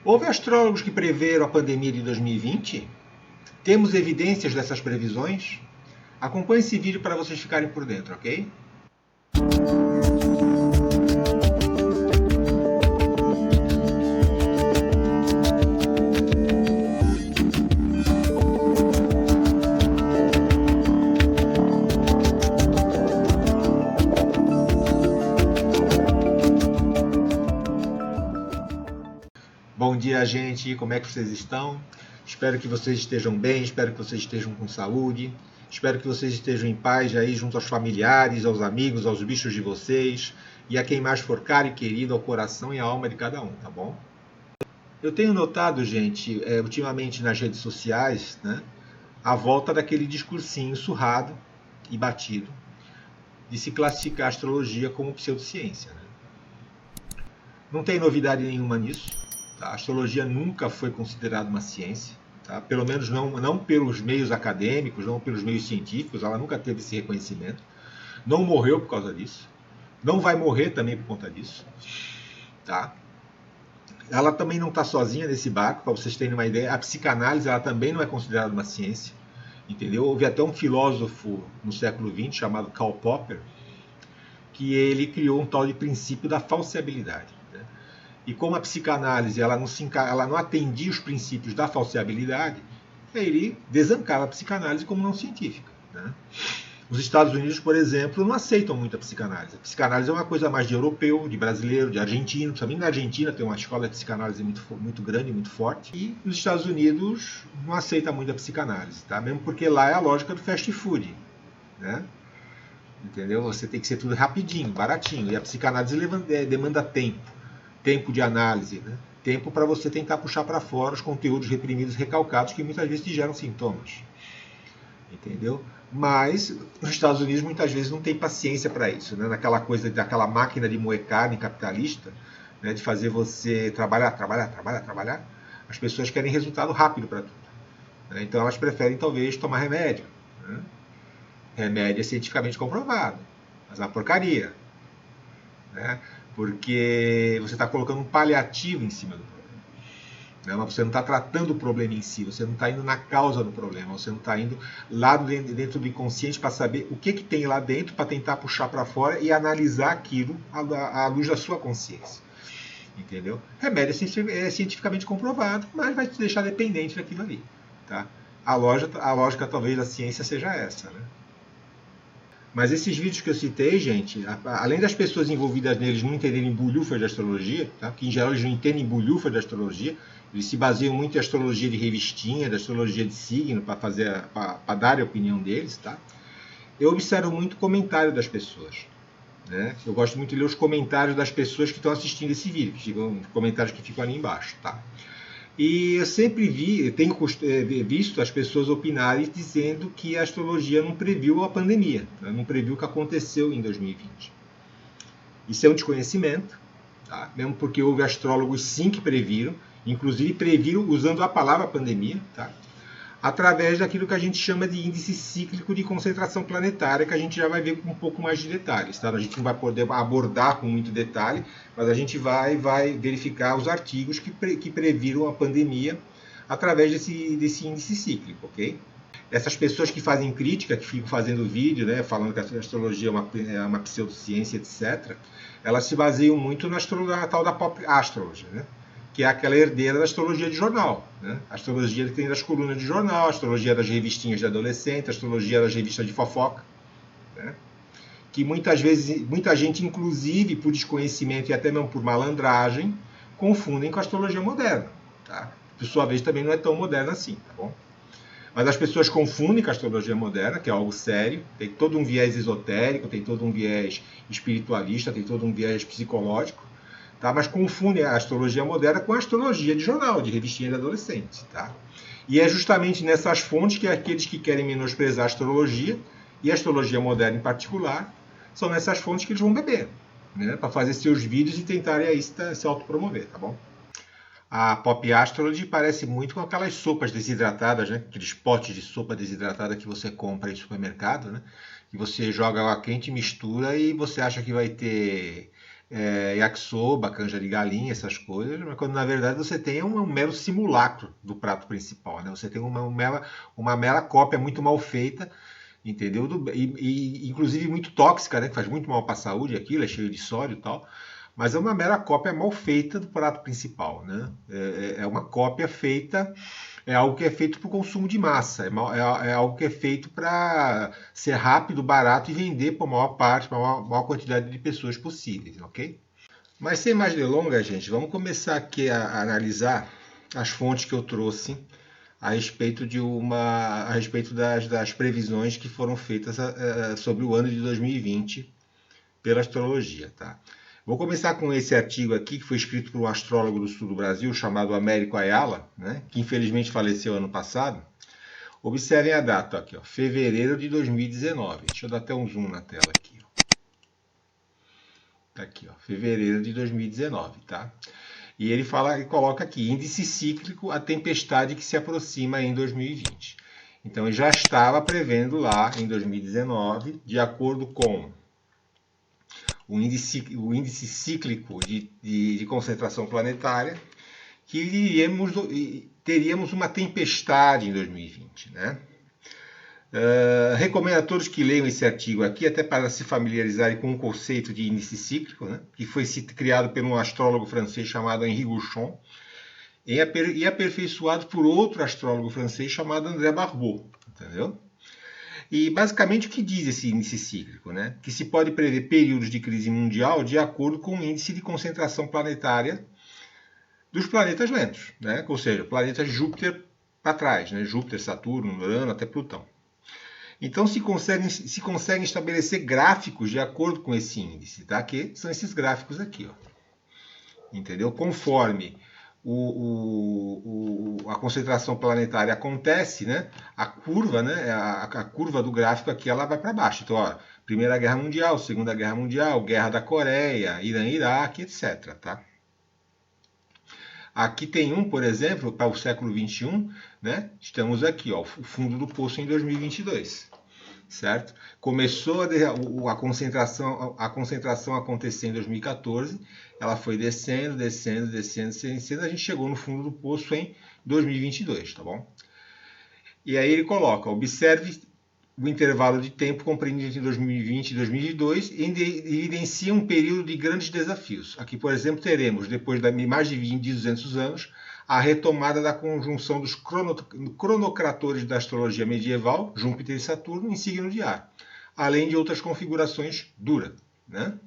Houve astrólogos que preveram a pandemia de 2020? Temos evidências dessas previsões? Acompanhe esse vídeo para vocês ficarem por dentro, ok? Bom dia, gente. Como é que vocês estão? Espero que vocês estejam bem, espero que vocês estejam com saúde, espero que vocês estejam em paz aí junto aos familiares, aos amigos, aos bichos de vocês e a quem mais for caro e querido ao coração e à alma de cada um, tá bom? Eu tenho notado, gente, ultimamente nas redes sociais, né, a volta daquele discursinho surrado e batido de se classificar a astrologia como pseudociência, né? Não tem novidade nenhuma nisso. Tá? A astrologia nunca foi considerada uma ciência, tá? Pelo menos não pelos meios acadêmicos, não pelos meios científicos, ela nunca teve esse reconhecimento. Não morreu por causa disso. Não vai morrer também por conta disso. Tá? Ela também não está sozinha nesse barco, para vocês terem uma ideia. A psicanálise ela também não é considerada uma ciência. Entendeu? Houve até um filósofo no século XX chamado Karl Popper, que ele criou um tal de princípio da falseabilidade. Né? E como a psicanálise ela não atendia os princípios da falseabilidade, ele desancava a psicanálise como não científica. Né? Os Estados Unidos, por exemplo, não aceitam muito a psicanálise. A psicanálise é uma coisa mais de europeu, de brasileiro, de argentino. Também na Argentina tem uma escola de psicanálise muito grande, muito forte. E os Estados Unidos não aceitam muito a psicanálise, tá? Mesmo porque lá é a lógica do fast food. Né? Entendeu? Você tem que ser tudo rapidinho, baratinho. E a psicanálise demanda tempo. Tempo de análise, né? Tempo para você tentar puxar para fora os conteúdos reprimidos, recalcados, que muitas vezes te geram sintomas. Entendeu? Mas os Estados Unidos muitas vezes não tem paciência para isso, né? Naquela coisa daquela máquina de moer carne capitalista, né? De fazer você trabalhar. As pessoas querem resultado rápido para tudo. Né? Então elas preferem talvez tomar remédio. Né? Remédio é cientificamente comprovado, mas é uma porcaria. Né? Porque você está colocando um paliativo em cima do problema. Né? Mas você não está tratando o problema em si, você não está indo na causa do problema, você não está indo lá dentro do inconsciente para saber o que tem lá dentro para tentar puxar para fora e analisar aquilo à luz da sua consciência. Entendeu? Remédio é cientificamente comprovado, mas vai te deixar dependente daquilo ali. Tá? A lógica talvez da ciência seja essa. Né? Mas esses vídeos que eu citei, gente, além das pessoas envolvidas neles não entenderem bulhufas de astrologia, tá? Que em geral eles não entendem bulhufas de astrologia, eles se baseiam muito em astrologia de revistinha, de astrologia de signo, para dar a opinião deles, tá? Eu observo muito o comentário das pessoas. Né? Eu gosto muito de ler os comentários das pessoas que estão assistindo esse vídeo, os comentários que ficam ali embaixo. Tá? E eu sempre tenho visto as pessoas opinarem dizendo que a astrologia não previu a pandemia, né? Não previu o que aconteceu em 2020. Isso é um desconhecimento, tá? Mesmo porque houve astrólogos sim que previram, inclusive previram usando a palavra pandemia, tá? Através daquilo que a gente chama de índice cíclico de concentração planetária, que a gente já vai ver com um pouco mais de detalhes. Tá? A gente não vai poder abordar com muito detalhe, mas a gente vai verificar os artigos que previram a pandemia através desse índice cíclico, ok? Essas pessoas que fazem crítica, que ficam fazendo vídeo, né, falando que a astrologia é uma pseudociência, etc., elas se baseiam muito na tal da pop astrology, né? Que é aquela herdeira da astrologia de jornal. Né? A astrologia que tem das colunas de jornal, a astrologia das revistinhas de adolescente, a astrologia das revistas de fofoca. Né? Que muitas vezes, muita gente, inclusive por desconhecimento e até mesmo por malandragem, confundem com a astrologia moderna. Tá? Por sua vez, também não é tão moderna assim. Tá bom? Mas as pessoas confundem com a astrologia moderna, que é algo sério, tem todo um viés esotérico, tem todo um viés espiritualista, tem todo um viés psicológico. Tá? Mas confundem a astrologia moderna com a astrologia de jornal, de revistinha de adolescente. Tá? E é justamente nessas fontes que aqueles que querem menosprezar a astrologia, e a astrologia moderna em particular, são nessas fontes que eles vão beber, né? Para fazer seus vídeos e tentarem aí se autopromover, tá bom? A Pop Astrology parece muito com aquelas sopas desidratadas, né? Aqueles potes de sopa desidratada que você compra em supermercado, né? Que você joga água quente, mistura e você acha que vai ter yakisoba, canja de galinha, essas coisas, mas quando na verdade você tem um mero simulacro do prato principal, né? Você tem uma mera cópia muito mal feita, entendeu? Inclusive muito tóxica, né? Que faz muito mal para a saúde aquilo, é cheio de sódio e tal. Mas é uma mera cópia mal feita do prato principal, né? É uma cópia feita, é algo que é feito para o consumo de massa, é algo que é feito para ser rápido, barato e vender para a maior parte, para a maior quantidade de pessoas possíveis, ok? Mas sem mais delongas, gente, vamos começar aqui a analisar as fontes que eu trouxe a respeito das previsões que foram feitas sobre o ano de 2020 pela astrologia, tá? Vou começar com esse artigo aqui, que foi escrito por um astrólogo do sul do Brasil, chamado Américo Ayala, né, que infelizmente faleceu ano passado. Observem a data aqui, ó, fevereiro de 2019. Deixa eu dar até um zoom na tela aqui. Tá aqui, ó, fevereiro de 2019, tá? E ele coloca aqui, índice cíclico, a tempestade que se aproxima em 2020. Então ele já estava prevendo lá em 2019, de acordo com o índice cíclico de concentração planetária, que teríamos uma tempestade em 2020, né? Recomendo a todos que leiam esse artigo aqui, até para se familiarizarem com o conceito de índice cíclico, né? Que foi criado por um astrólogo francês chamado Henri Gouchon e aperfeiçoado por outro astrólogo francês chamado André Barbeau, entendeu? E basicamente o que diz esse índice cíclico, né? Que se pode prever períodos de crise mundial de acordo com o índice de concentração planetária dos planetas lentos, né? Ou seja, planetas de Júpiter para trás, né? Júpiter, Saturno, Urano até Plutão. Então se conseguem estabelecer gráficos de acordo com esse índice, tá? Que são esses gráficos aqui, ó. Entendeu? Conforme a concentração planetária acontece, né? A curva, né? A curva do gráfico aqui ela vai para baixo. Então, ó, Primeira Guerra Mundial, Segunda Guerra Mundial, Guerra da Coreia, Irã-Iraque, etc. Tá? Aqui tem por exemplo, para o século XXI, né? Estamos aqui, ó, o fundo do poço em 2022, certo? Começou a concentração a acontecer em 2014, ela foi descendo, a gente chegou no fundo do poço em 2022, tá bom? E aí ele coloca, observe o intervalo de tempo compreendido entre 2020 e 2022 e evidencia um período de grandes desafios. Aqui, por exemplo, teremos, depois de mais de 200 anos, a retomada da conjunção dos cronocratores da astrologia medieval, Júpiter e Saturno, em signo de ar, além de outras configurações duras, né?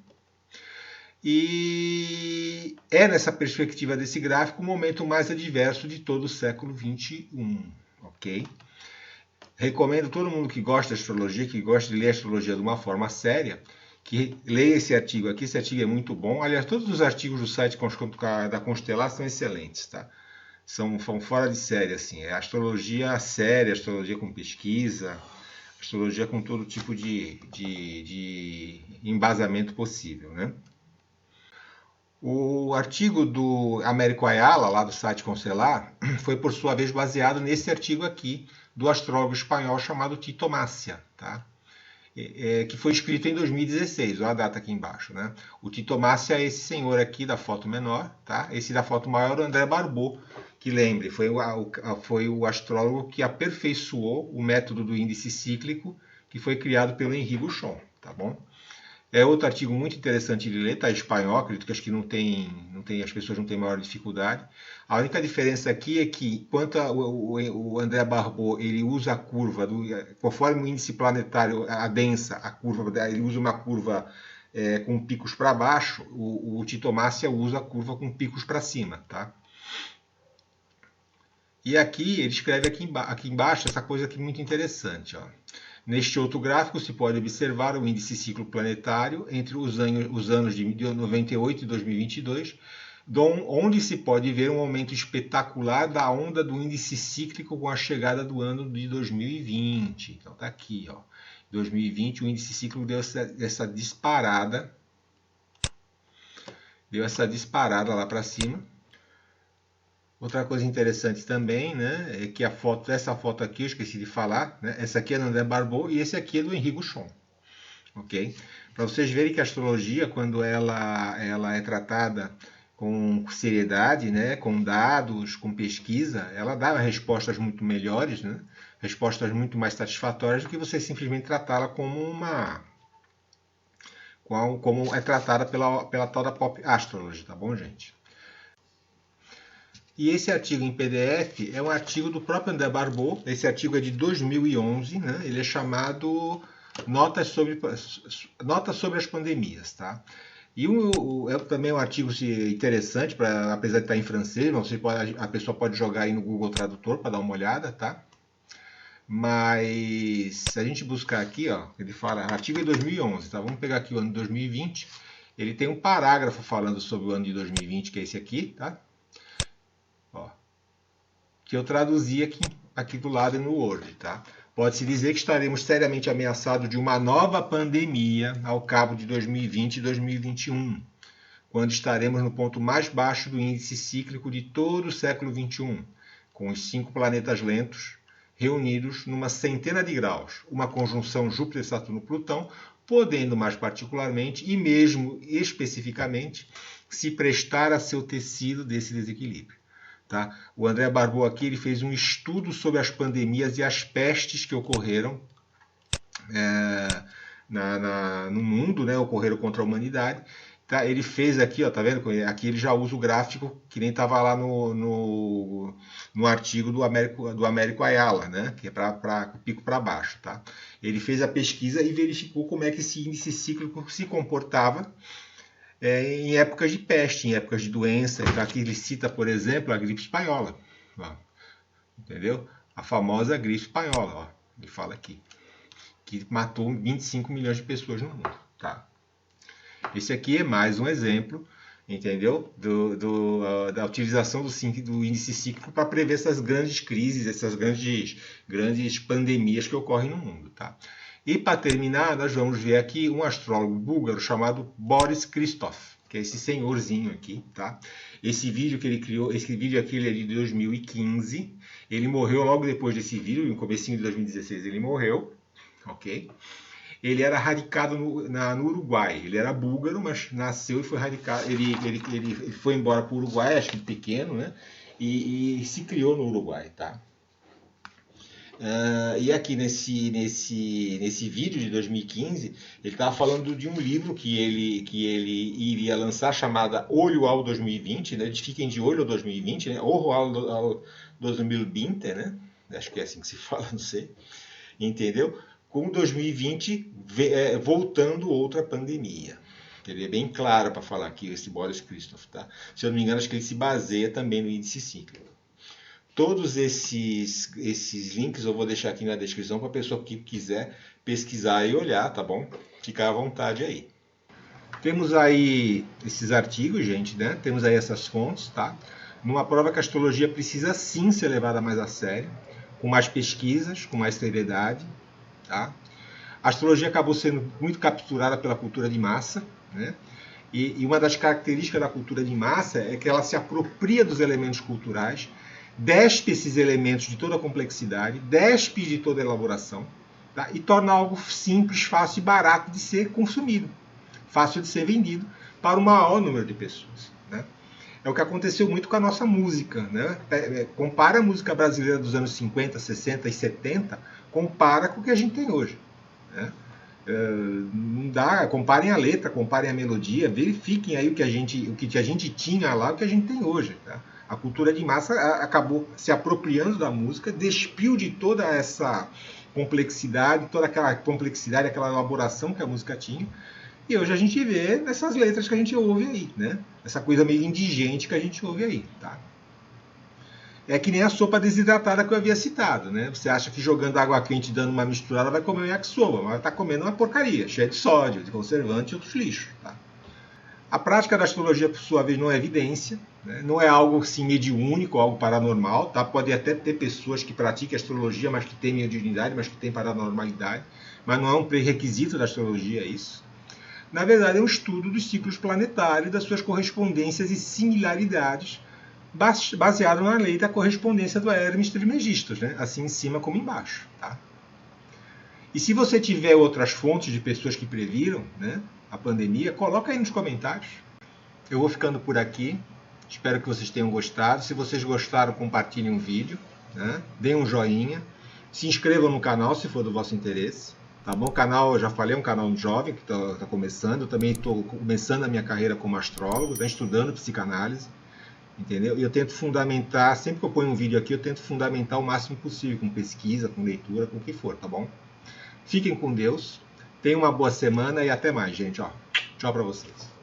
E é nessa perspectiva desse gráfico o momento mais adverso de todo o século XXI, ok? Recomendo todo mundo que gosta de astrologia, que gosta de ler astrologia de uma forma séria, que leia esse artigo aqui. Esse artigo é muito bom. Aliás, todos os artigos do site da Constelar são excelentes, tá? São fora de série, assim. É astrologia séria, astrologia com pesquisa, astrologia com todo tipo de embasamento possível, né? O artigo do Américo Ayala, lá do site Constelar, foi por sua vez baseado nesse artigo aqui, do astrólogo espanhol chamado Tito Massia, tá? Que foi escrito em 2016, olha a data aqui embaixo, né? O Tito Massia é esse senhor aqui da foto menor, tá? Esse da foto maior é o André Barbeau, que lembre, foi o astrólogo que aperfeiçoou o método do índice cíclico que foi criado pelo Henri Gouchon, tá bom? É outro artigo muito interessante de ler, está em espanhol, acredito que acho que as pessoas não têm maior dificuldade. A única diferença aqui é que, enquanto o André Barbeau ele usa a curva, conforme o índice planetário adensa, a curva, ele usa uma curva com picos para baixo, o Tito Massia usa a curva com picos para cima, tá? E aqui ele escreve aqui embaixo essa coisa aqui muito interessante, ó. Neste outro gráfico se pode observar o índice ciclo planetário entre os anos de 98 e 2022, onde se pode ver um aumento espetacular da onda do índice cíclico com a chegada do ano de 2020. Então tá aqui, ó. 2020 o índice cíclico deu essa disparada lá para cima. Outra coisa interessante também, né, é que essa foto aqui, eu esqueci de falar, né, essa aqui é do André Barbeau e esse aqui é do Henri Gouchon. ok? Para vocês verem que a astrologia, quando ela é tratada com seriedade, né, com dados, com pesquisa, ela dá respostas muito melhores, né, respostas muito mais satisfatórias do que você simplesmente tratá-la como é tratada pela tal da Pop Astrology, tá bom, gente? E esse artigo em PDF é um artigo do próprio André Barbeau. Esse artigo é de 2011, né? Ele é chamado Notas sobre as Pandemias, tá? E é também um artigo interessante, apesar de estar em francês, a pessoa pode jogar aí no Google Tradutor para dar uma olhada, tá? Mas se a gente buscar aqui, ó, ele fala, artigo de 2011, tá? Vamos pegar aqui o ano de 2020. Ele tem um parágrafo falando sobre o ano de 2020, que é esse aqui, tá? Ó, que eu traduzi aqui do lado no Word, tá? Pode-se dizer que estaremos seriamente ameaçados de uma nova pandemia ao cabo de 2020 e 2021, quando estaremos no ponto mais baixo do índice cíclico de todo o século XXI, com os 5 planetas lentos reunidos numa centena de graus, uma conjunção Júpiter-Saturno-Plutão, podendo mais particularmente e mesmo especificamente se prestar a seu tecido desse desequilíbrio. Tá? O André Barbeau aqui ele fez um estudo sobre as pandemias e as pestes que ocorreram no mundo, né? Ocorreram contra a humanidade. Tá? Ele fez aqui, ó, tá vendo? Aqui ele já usa o gráfico que nem estava lá no artigo do Américo Ayala, né? Que é para pico para baixo. Tá? Ele fez a pesquisa e verificou como é que esse índice cíclico se comportava em épocas de peste, em épocas de doença. Então, aqui ele cita, por exemplo, a gripe espanhola. Ó, entendeu? A famosa gripe espanhola, ó, ele fala aqui, que matou 25 milhões de pessoas no mundo. Tá? Esse aqui é mais um exemplo, entendeu? Da utilização do índice cíclico para prever essas grandes crises, essas grandes pandemias que ocorrem no mundo. Tá? E para terminar, nós vamos ver aqui um astrólogo búlgaro chamado Boris Christoph, que é esse senhorzinho aqui, tá? Esse vídeo que ele criou, esse vídeo aqui ele é de 2015. Ele morreu logo depois desse vídeo, no comecinho de 2016 ele morreu, ok? Ele era radicado no Uruguai. Ele era búlgaro, mas nasceu e foi radicado. Ele foi embora para o Uruguai, acho que pequeno, né? E se criou no Uruguai, tá? E aqui nesse vídeo de 2015, ele estava falando de um livro que ele iria lançar, chamada Olho ao 2020, né? Fiquem de olho ao 2020, né? Olho ao 2020, né? Acho que é assim que se fala, não sei. Entendeu? Com 2020 voltando outra pandemia. Ele é bem claro para falar aqui, esse Boris Christoph, tá? Se eu não me engano, acho que ele se baseia também no índice cíclico. Todos esses links eu vou deixar aqui na descrição para a pessoa que quiser pesquisar e olhar, tá bom? Ficar à vontade aí. Temos aí esses artigos, gente, né? Temos aí essas fontes, tá? Numa prova que a astrologia precisa sim ser levada mais a sério, com mais pesquisas, com mais seriedade, tá? A astrologia acabou sendo muito capturada pela cultura de massa, né? E uma das características da cultura de massa é que ela se apropria dos elementos culturais, despe esses elementos de toda a complexidade, despe de toda a elaboração, tá? E torna algo simples, fácil e barato de ser consumido, fácil de ser vendido para o maior número de pessoas, né? É o que aconteceu muito com a nossa música, né? Compara a música brasileira dos anos 50, 60 e 70, compara com o que a gente tem hoje, né? Não dá, comparem a letra, comparem a melodia, verifiquem aí o que a gente tinha lá, o que a gente tem hoje, tá? A cultura de massa acabou se apropriando da música, despiu de toda essa complexidade, aquela elaboração que a música tinha, e hoje a gente vê nessas letras que a gente ouve aí, né? Essa coisa meio indigente que a gente ouve aí, tá? É que nem a sopa desidratada que eu havia citado, né? Você acha que jogando água quente e dando uma misturada vai comer um yakisoba, mas está comendo uma porcaria, cheia de sódio, de conservante e outros lixos, tá? A prática da astrologia, por sua vez, não é evidência, né? Não é algo assim mediúnico, algo paranormal, tá? Pode até ter pessoas que pratiquem astrologia, mas que têm mediunidade, mas que têm paranormalidade, mas não é um pré-requisito da astrologia isso. Na verdade, é um estudo dos ciclos planetários, das suas correspondências e similaridades, baseado na lei da correspondência do Hermes Trismegistus, né? Assim em cima como embaixo, tá? E se você tiver outras fontes de pessoas que previram, né, a pandemia, coloca aí nos comentários. Eu vou ficando por aqui. Espero que vocês tenham gostado. Se vocês gostaram, compartilhem o vídeo, né? Deem um joinha. Se inscrevam no canal se for do vosso interesse. Tá bom? O canal, eu já falei, é um canal jovem que está começando. Eu também estou começando a minha carreira como astrólogo, estou estudando psicanálise. Entendeu? E eu tento fundamentar, sempre que eu ponho um vídeo aqui, eu tento fundamentar o máximo possível, com pesquisa, com leitura, com o que for, tá bom? Fiquem com Deus, tenham uma boa semana e até mais, gente. Ó, tchau para vocês.